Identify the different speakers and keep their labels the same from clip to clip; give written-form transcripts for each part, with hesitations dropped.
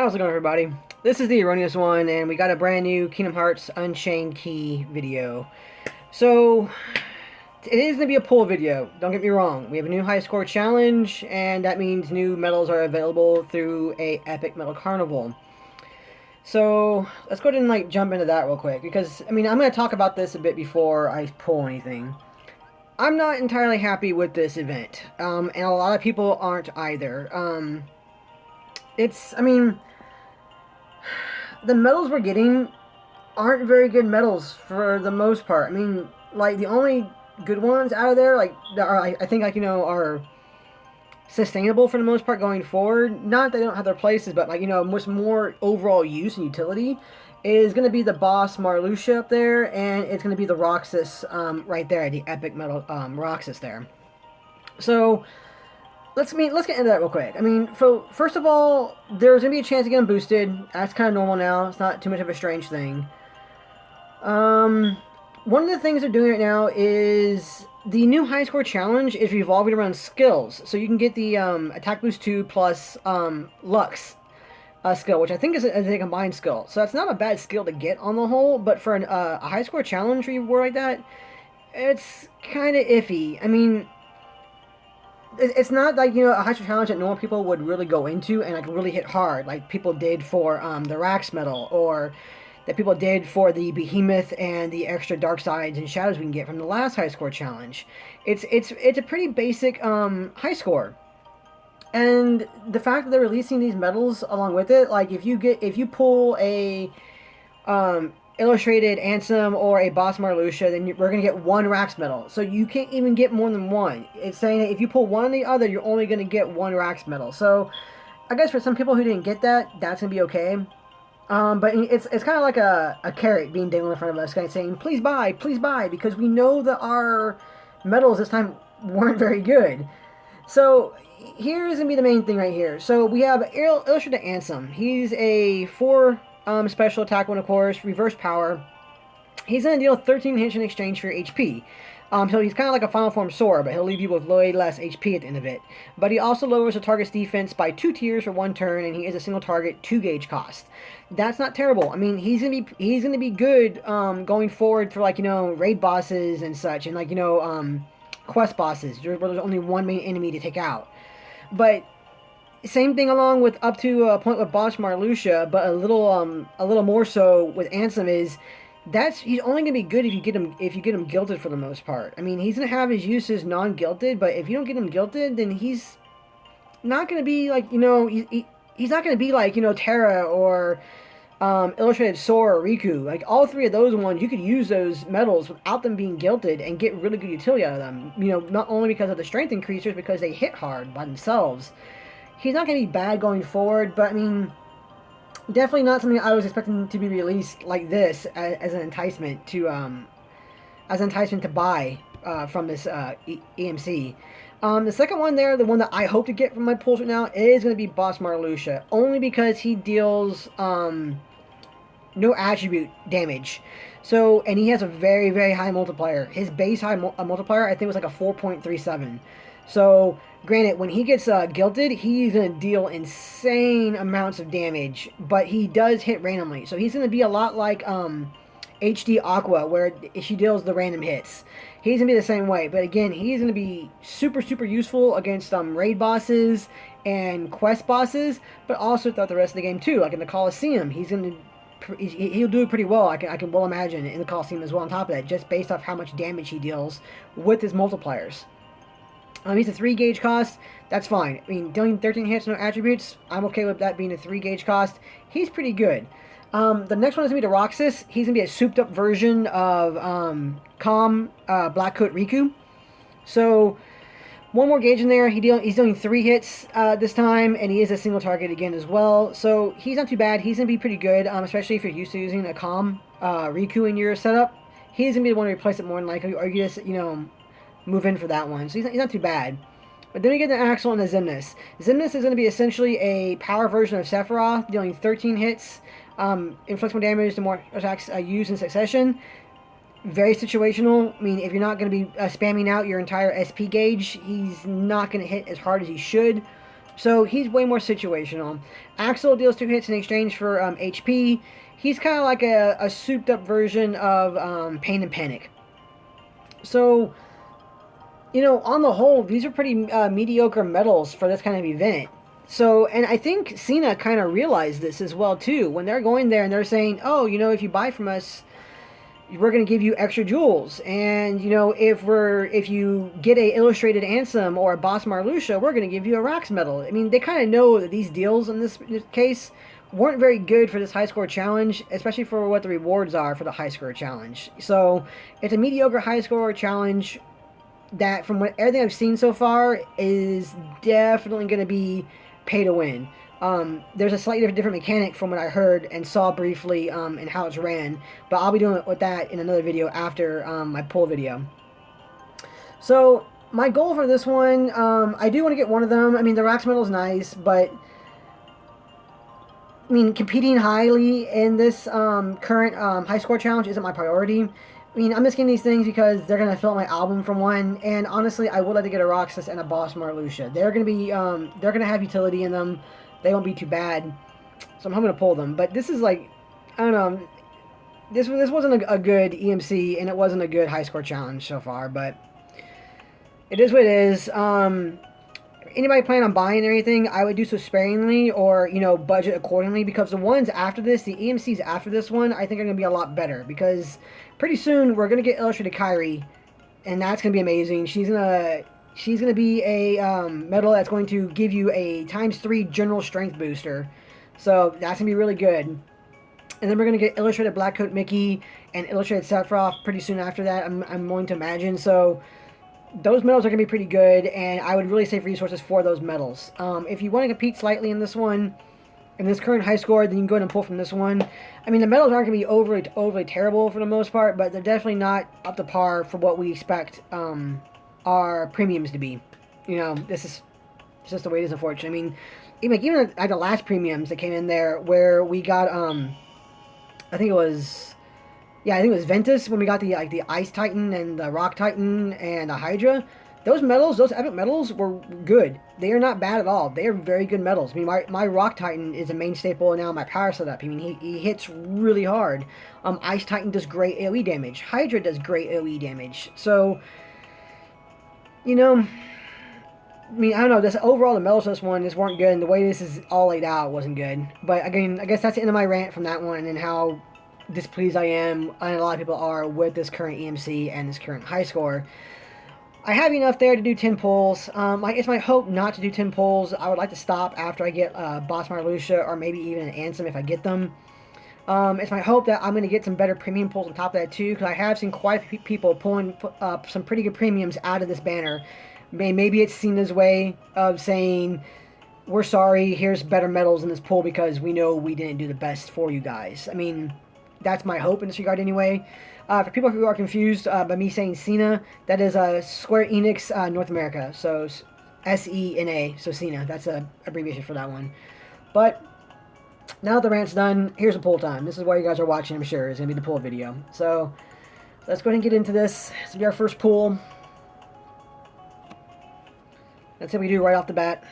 Speaker 1: How's it going, everybody? This is the Erroneous One, and we got a brand new Kingdom Hearts Unchained Key video. So, it is going to be a pull video, don't get me wrong. We have a new high score challenge, and that means new medals are available through a Epic Medal Carnival. So, let's go ahead and jump into that real quick, because, I'm going to talk about this a bit before I pull anything. I'm not entirely happy with this event, and a lot of people aren't either. The medals we're getting aren't very good medals for the most part. The only good ones out of there, that are, I think, are sustainable for the most part going forward. Not that they don't have their places, but much more overall use and utility is going to be the boss Marluxia up there, and it's going to be the Roxas right there, the epic medal Roxas there. So let's get into that real quick. First of all, there's gonna be a chance to get them boosted. That's kind of normal now. It's not too much of a strange thing. One of the things they're doing right now is the new high score challenge is revolving around skills. So you can get the attack boost 2 plus Lux skill, which I think is a combined skill. So that's not a bad skill to get on the whole, but for a high score challenge reward like that, it's kind of iffy. It's not like, a high score challenge that normal people would really go into and really hit hard, like people did for the Rax medal, or that people did for the Behemoth and the extra dark sides and shadows we can get from the last high score challenge. It's a pretty basic high score. And the fact that they're releasing these medals along with it, like if you pull a illustrated Ansem or a boss Marluxia, then we're going to get one Rax medal. So you can't even get more than one. It's saying that if you pull one or the other, you're only going to get one Rax medal. So I guess for some people who didn't get that, that's going to be okay. But it's kind of like a carrot being dangled in front of us, kind of saying, please buy, because we know that our medals this time weren't very good. So here's going to be the main thing right here. So we have illustrated Ansem. He's a 4 special attack one, of course, reverse power. He's going to deal 13 hits in exchange for your HP. So he's kind of like a final form Sora, but he'll leave you with way less HP at the end of it. But he also lowers the target's defense by 2 tiers for 1 turn, and he is a single target 2 gauge cost. That's not terrible. He's gonna be good going forward for raid bosses and such, and quest bosses where there's only one main enemy to take out. But same thing along with up to a point with boss Marluxia, but a little more so with Ansem is he's only gonna be good if you get him guilted for the most part. He's gonna have his uses non-guilted, but if you don't get him guilted, then he's not gonna be he's not gonna be like Terra or illustrated Sora or Riku. All 3 of those ones, you could use those medals without them being guilted and get really good utility out of them. Not only because of the strength increasers, because they hit hard by themselves. He's not going to be bad going forward, but definitely not something I was expecting to be released like this as an enticement to buy from this EMC. The second one there, the one that I hope to get from my pulls right now, is going to be boss Marluxia, only because he deals no attribute damage. So, and he has a very, very high multiplier. His base high multiplier, I think, was like a 4.37. So, granted, when he gets guilted, he's going to deal insane amounts of damage, but he does hit randomly. So he's going to be a lot like HD Aqua, where she deals the random hits. He's going to be the same way, but again, he's going to be super, super useful against raid bosses and quest bosses, but also throughout the rest of the game too. Like in the Coliseum, he'll do it pretty well. I can well imagine in the Coliseum as well on top of that, just based off how much damage he deals with his multipliers. He's a 3 gauge cost. That's fine. Dealing 13 hits, no attributes, I'm okay with that being a 3 gauge cost. He's pretty good. The next one is going to be the Roxas. He's going to be a souped up version of Calm Blackcoat Riku. So, 1 more gauge in there. He's doing 3 hits this time, and he is a single target again as well. So, he's not too bad. He's going to be pretty good, especially if you're used to using a Calm Riku in your setup. He's going to be the one to replace it more than likely, or you just, move in for that one. So he's not too bad. But then we get the Axel and the Xemnas. Xemnas is going to be essentially a power version of Sephiroth, dealing 13 hits, inflicts damage the more attacks used in succession. Very situational. If you're not going to be spamming out your entire SP gauge, he's not going to hit as hard as he should. So he's way more situational. Axel deals 2 hits in exchange for HP. He's kind of like a souped up version of Pain and Panic. So, you know, on the whole, these are pretty mediocre medals for this kind of event. So, and I think Cena kind of realized this as well too. When they're going there and they're saying, "Oh, you know, if you buy from us, we're going to give you extra jewels, and you know, if you get a illustrated Ansem or a Boss Marluxia, we're going to give you a Rax medal." I mean, they kind of know that these deals in this case weren't very good for this high score challenge, especially for what the rewards are for the high score challenge. So it's a mediocre high score challenge that, from what everything I've seen so far, is definitely going to be pay to win. There's a slightly different mechanic from what I heard and saw briefly and how it's ran, but I'll be doing it with that in another video after my pull video. So my goal for this one, I do want to get one of them. I mean, the Rax medal is nice, but I mean, competing highly in this current high score challenge isn't my priority. I mean, I'm just getting these things because they're going to fill out my album from one, and honestly, I would like to get a Roxas and a Boss Marluxia. They're going to be, they're going to have utility in them. They won't be too bad, so I'm hoping to pull them. But this is like, I don't know, this wasn't a good EMC, and it wasn't a good high score challenge so far, but it is what it is. Anybody planning on buying anything, I would do so sparingly or, you know, budget accordingly, because the ones after this, the EMCs after this one, I think are going to be a lot better, because pretty soon we're going to get Illustrated Kyrie, and that's going to be amazing. She's going to be a medal that's going to give you a ×3 general strength booster, so that's going to be really good. And then we're going to get Illustrated Blackcoat Mickey and Illustrated Sephiroth pretty soon after that, I'm going to imagine, so those medals are going to be pretty good, and I would really save resources for those medals. If you want to compete slightly in this one, in this current high score, then you can go ahead and pull from this one. I mean, the medals aren't going to be overly terrible for the most part, but they're definitely not up to par for what we expect our premiums to be. You know, it's just the way it is, unfortunately. I mean, even at the last premiums that came in there, where we got, I think it was Ventus, when we got the Ice Titan and the Rock Titan and the Hydra. Those medals, those epic medals, were good. They are not bad at all. They are very good medals. I mean, my Rock Titan is a main staple now in my power setup. I mean, he hits really hard. Ice Titan does great AoE damage. Hydra does great AoE damage. So, you know, I mean, I don't know. This overall, the medals of this one just weren't good, and the way this is all laid out wasn't good. But again, I guess that's the end of my rant from that one, and how displeased I am, and a lot of people are, with this current EMC and this current high score. I have enough there to do 10 pulls. It's my hope not to do 10 pulls. I would like to stop after I get Boss Marluxia, or maybe even an Ansem if I get them. It's my hope that I'm going to get some better premium pulls on top of that too, because I have seen quite a few people pulling some pretty good premiums out of this banner. Maybe it's Cena's way of saying, we're sorry, here's better medals in this pull because we know we didn't do the best for you guys. I mean, that's my hope in this regard anyway. For people who are confused by me saying Cena, that is Square Enix North America. So SENA, so Cena. That's an abbreviation for that one. But now that the rant's done, here's the pull time. This is why you guys are watching, I'm sure. It's going to be the pull video. So let's go ahead and get into this. This will be our first pull. That's what we do right off the bat.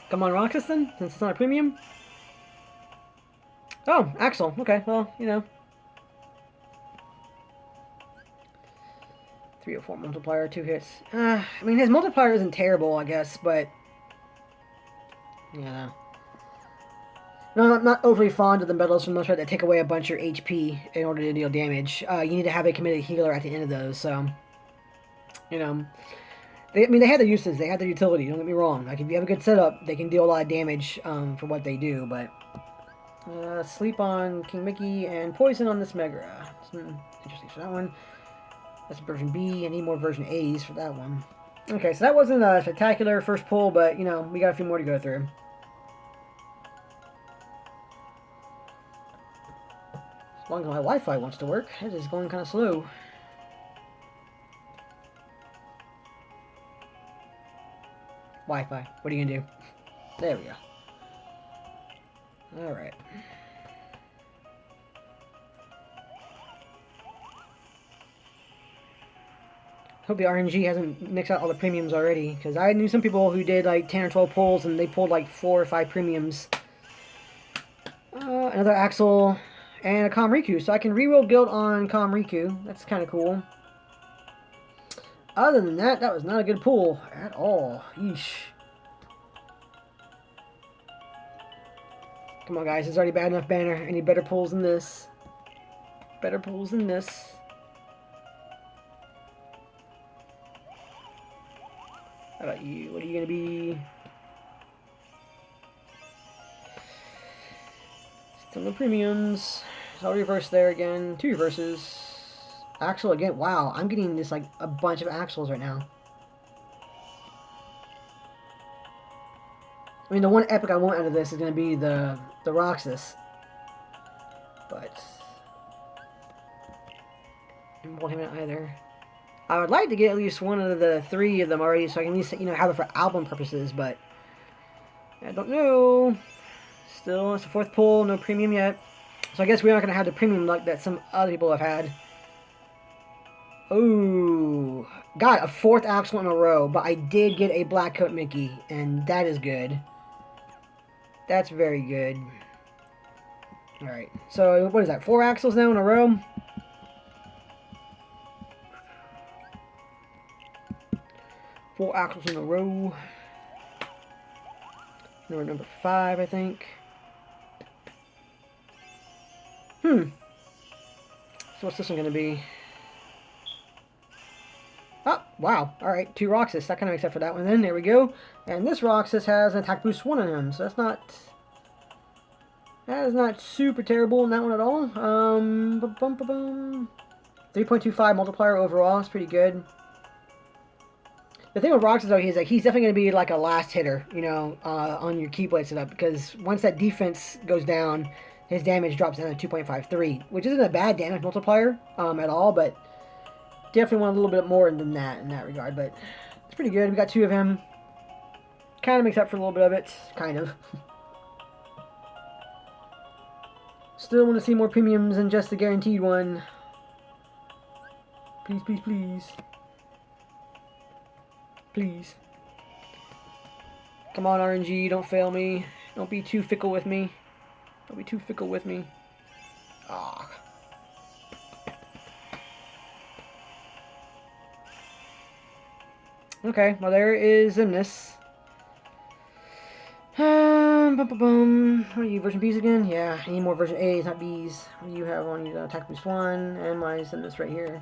Speaker 1: Come on, Roxas then, since it's not a premium. Oh, Axel. Okay, well, you know. 304 multiplier, 2 hits. I mean, his multiplier isn't terrible, I guess, but yeah. No, I'm not overly fond of the medals for the most part that take away a bunch of your HP in order to deal damage. You need to have a committed healer at the end of those, so, you know. I mean, they have their uses, they have their utility, don't get me wrong. Like, if you have a good setup, they can deal a lot of damage for what they do, but sleep on King Mickey and poison on this Megra. Interesting for that one. That's version B. I need more version A's for that one. Okay, so that wasn't a spectacular first pull, but, you know, we got a few more to go through. As long as my Wi-Fi wants to work, it is going kind of slow. Wi-Fi. What are you gonna do? There we go. Alright. Hope the RNG hasn't mixed out all the premiums already, because I knew some people who did like 10 or 12 pulls and they pulled like 4 or 5 premiums. Another Axel and a Comriku, so I can reroll guild on Comriku. That's kind of cool. Other than that, that was not a good pull at all. Yeesh. Come on, guys. It's already bad enough banner. I need better pulls than this. Better pulls than this. How about you? What are you going to be? Still no premiums. It's all reverse there again. 2 reverses. Axel again. Wow, I'm getting this like a bunch of Axels right now. I mean, the one epic I want out of this is going to be the Roxas. But I don't want him in either. I would like to get at least one of the 3 of them already, so I can at least, you know, have it for album purposes, but I don't know. Still, it's the 4th pull, no premium yet. So I guess we're not going to have the premium luck that some other people have had. Oh, got a 4th Axel in a row, but I did get a Black Coat Mickey, and that is good. That's very good. Alright, so what is that, 4 Axels now in a row? Four Axels in a row. Number 5, I think. So what's this one going to be? Oh, wow. Alright, 2 Roxas. That kind of makes up for that one then. There we go. And this Roxas has an attack boost 1 on him, so that's not... That is not super terrible in that one at all. 3.25 multiplier overall. It's pretty good. The thing with Roxas, though, is that he's definitely going to be like a last hitter, you know, on your Keyblade setup, because once that defense goes down, his damage drops down to 2.53, which isn't a bad damage multiplier at all, but definitely want a little bit more than that in that regard, but it's pretty good. We got 2 of him. Kind of makes up for a little bit of it, kind of. Still want to see more premiums than just the guaranteed one. Please, please, please. Please. Come on, RNG, don't fail me. Don't be too fickle with me. Don't be too fickle with me. Ah. Okay, well there is this. What are you, version B's again? Yeah, I need more version A's, not B's. What do you have on you? Attack boost 1, and my this right here.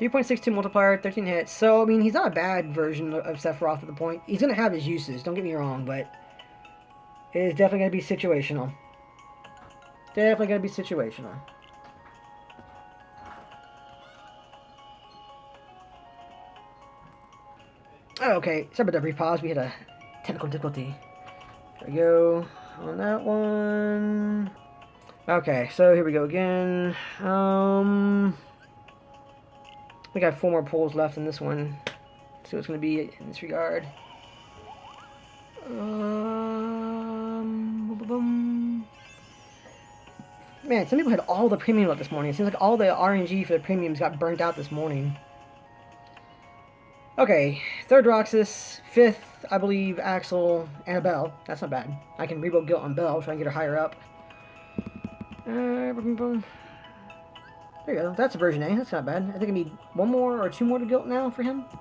Speaker 1: 3.62 multiplier, 13 hits. So, I mean, he's not a bad version of Sephiroth at the point. He's going to have his uses, don't get me wrong, but it is definitely going to be situational. Definitely going to be situational. Oh, okay, sorry about that brief pause. We had a technical difficulty. There we go on that one. Okay, so here we go again. We got 4 more pulls left in this one. See what's going to be in this regard. Man, some people had all the premium out this morning. It seems like all the RNG for the premiums got burnt out this morning. Okay, 3rd Roxas, 5th, I believe, Axel, and a Bell. That's not bad. I can rebuild guilt on Bell, try and get her higher up. There you go. That's a version A. That's not bad. I think I need 1 more or 2 more to guilt now for him. That's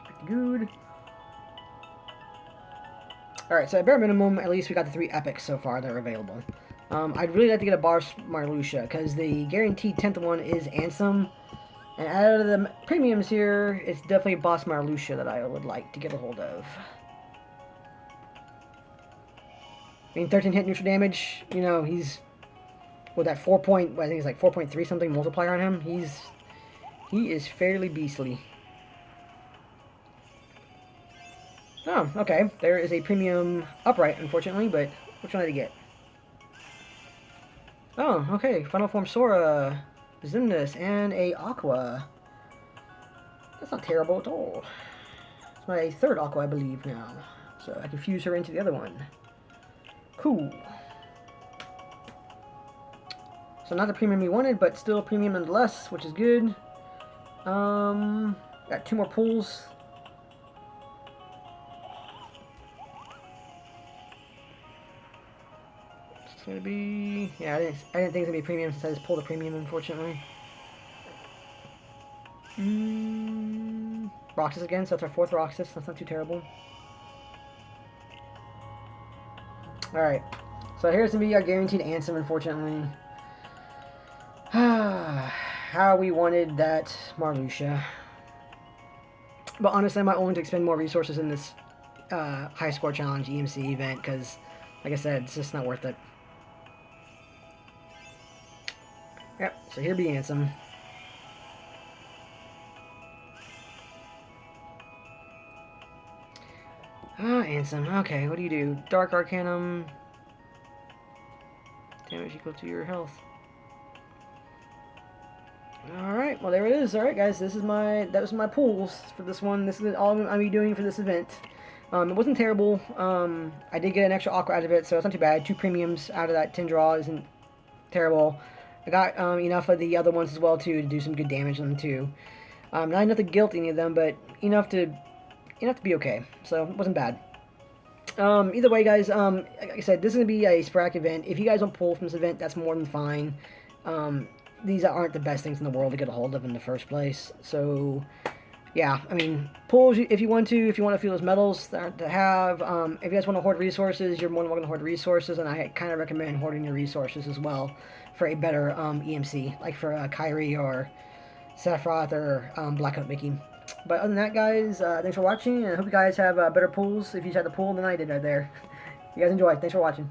Speaker 1: pretty good. Alright, so at bare minimum, at least we got the 3 epics so far that are available. I'd really like to get a Boss Marluxia, because the guaranteed 10th one is Ansem. And out of the premiums here, it's definitely Boss Marluxia that I would like to get a hold of. I mean, 13 hit neutral damage, you know, he's... With that 4 point, I think it's like 4.3 something multiplier on him, he is fairly beastly. Oh, okay. There is a premium upright, unfortunately, but which one did I get? Oh, okay. Final Form Sora, Zimnus, and a Aqua. That's not terrible at all. It's my 3rd Aqua, I believe, now. So I can fuse her into the other one. Cool. So not the premium we wanted, but still premium nonetheless, which is good. Got 2 more pools. It's gonna be, yeah. I didn't think it was gonna be premium since I just pulled a premium, unfortunately. Roxas again, so that's our 4th Roxas. That's not too terrible. Alright, so here's gonna be our guaranteed Ansem, unfortunately. How we wanted that Marluxia. But honestly, I might want to expend more resources in this high score challenge EMC event because, like I said, it's just not worth it. Yep, so here be Ansem. Ansem. Okay, what do you do? Dark Arcanum. Damage equal to your health. Alright, well there it is. Alright guys, that was my pools for this one. This is all I'm be doing for this event. It wasn't terrible. I did get an extra Aqua out of it, so it's not too bad. 2 premiums out of that 10 draw isn't terrible. I got enough of the other ones as well too to do some good damage on them too. Not enough to guilt any of them, but enough to be okay. So it wasn't bad. Either way, guys, like I said, this is going to be a sporadic event. If you guys don't pull from this event, that's more than fine. These aren't the best things in the world to get a hold of in the first place. So, yeah, I mean, pulls if you want to feel those medals to have. If you guys want to hoard resources, you're more than welcome to hoard resources, and I kind of recommend hoarding your resources as well for a better EMC, like for Kyrie or Sephiroth or Blackout Mickey. But other than that, guys, thanks for watching, and I hope you guys have better pools if you had the pool than I did right there. You guys enjoy. Thanks for watching.